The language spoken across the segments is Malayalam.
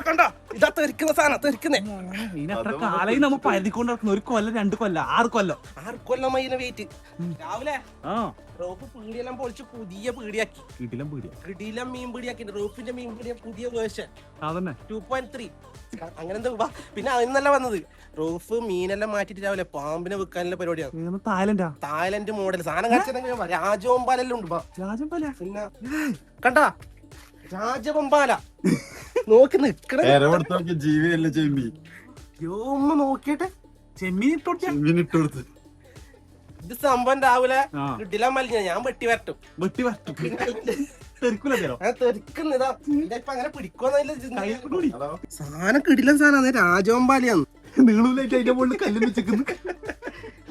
കണ്ട ഇതാ തെറിക്കുന്ന സാധനം തെറിക്കുന്നേ. ഇതിനത്ര കാലായി നമ്മ പരുതിക്കൊണ്ട് നടക്കുന്ന 1 കൊല്ലം 2 കൊല്ലം 6 കൊല്ലം 6 കൊല്ലം അതിനെ വെയിറ്റ്. രാവിലെ ആ റോപ്പ് പീടിയെല്ലാം പൊളിച്ച് പുതിയ പീടിയാക്കി. കിടിലം പീടിയ കിടിലം മീൻ പീടിയാക്കി. റോപ്പിന്റെ മീൻ പീടിയ പുതിയ വേർഷൻ അതന്നെ 2.3 അങ്ങനെ എന്താ. പിന്നെ അതിന്നല്ല വന്നത് റോഫ് മീനെല്ലാം മാറ്റിട്ട് രാവിലെ പാമ്പിനെ വെക്കാനുള്ള പരിപാടിയാണ്. തായ്ലൻഡാ തായ്ലൻഡ് മോഡൽ സാധനം കളിച്ചിട്ടുണ്ടെങ്കിൽ രാജവമ്പാലെല്ലാം ഉണ്ട്. രാജൻ പല പിന്നെ കണ്ട രാജവമ്പാല നോക്കി നിക്കണ ജീവിയല്ല ചെമ്മി യോമ്മ നോക്കിട്ടെ ചെമ്മീൻ ഇട്ടോടുത്ത് ഇത് സംഭവം രാവിലെ കിട്ടില്ല മലിഞ്ഞ ഞാൻ വെട്ടി വരട്ടും. വെട്ടി വരട്ടും തെറിക്കൂല തെറിക്കുന്നതാ ഇപ്പൊ അങ്ങനെ പിടിക്കുന്നില്ല. സാധനം കിടില സാധനം രാജവമ്പാലയാണ്. നീളൂലായിട്ട് അതിന്റെ മുകളിൽ കല്ലും വെച്ചിരിക്കുന്നു.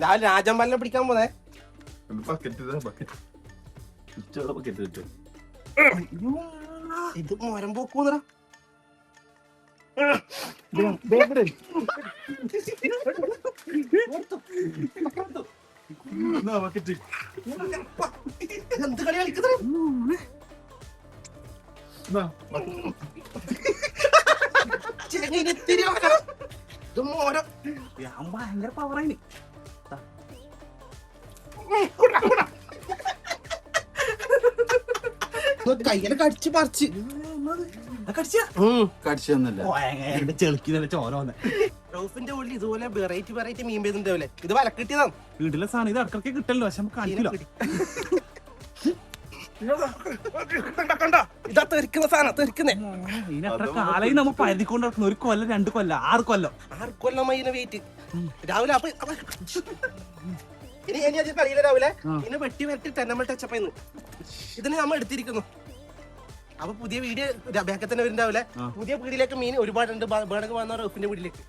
രാവിലെ രാജവമ്പാലിനെ പിടിക്കാൻ പോന്നെ. ഇത് മരം പോക്കൂന്നടാ. എന്ത് കളി കളിക്കുന്നത്? ഭയങ്കര പവറായി. കയ്യിലെ കടിച്ച് പറിച്ച് ചെളുക്കിന്നല്ല ചോര വന്നെ. റോഫിന്റെ ഉള്ളിൽ ഇതുപോലെ വെറൈറ്റി മീൻ പേരുണ്ടാവില്ലേ. ഇത് വല കിട്ടിയതാണ്. വീട്ടിലെ സാധനം ഇത് ഇടക്കിടക്ക് കിട്ടല്ലോ. പക്ഷെ നമുക്ക് കാണിക്കില്ല. കണ്ട ഇതാ തെറിക്കുന്ന സാധനം തെറിക്കുന്നേ. ഇതിനത്ര കാലായി നമ്മ പരുതിക്കൊണ്ട് നടക്കുന്ന 1 കൊല്ലം 2 കൊല്ലം 6 കൊല്ലം 6 കൊല്ലം അതിനെ വെയിറ്റ്. രാവിലെ അപ്പൊ ഇനി അത് കളിയില്ല. രാവിലെ ഇതിനെ വെട്ടി വരട്ടി തെന്നമ്മ ടച്ചപ്പായിരുന്നു. ഇതിന് നമ്മൾ എടുത്തിരിക്കുന്നു. അപ്പൊ പുതിയ വീഡിയോ ബാക്കിൽ തന്നെ വരുന്നുണ്ടാവില്ലേ. പുതിയ വീടിലേക്ക് മീൻ ഒരുപാടുണ്ട്. ബേണക്ക് വന്ന റോഫിന്റെ വീട്ടിലേക്ക്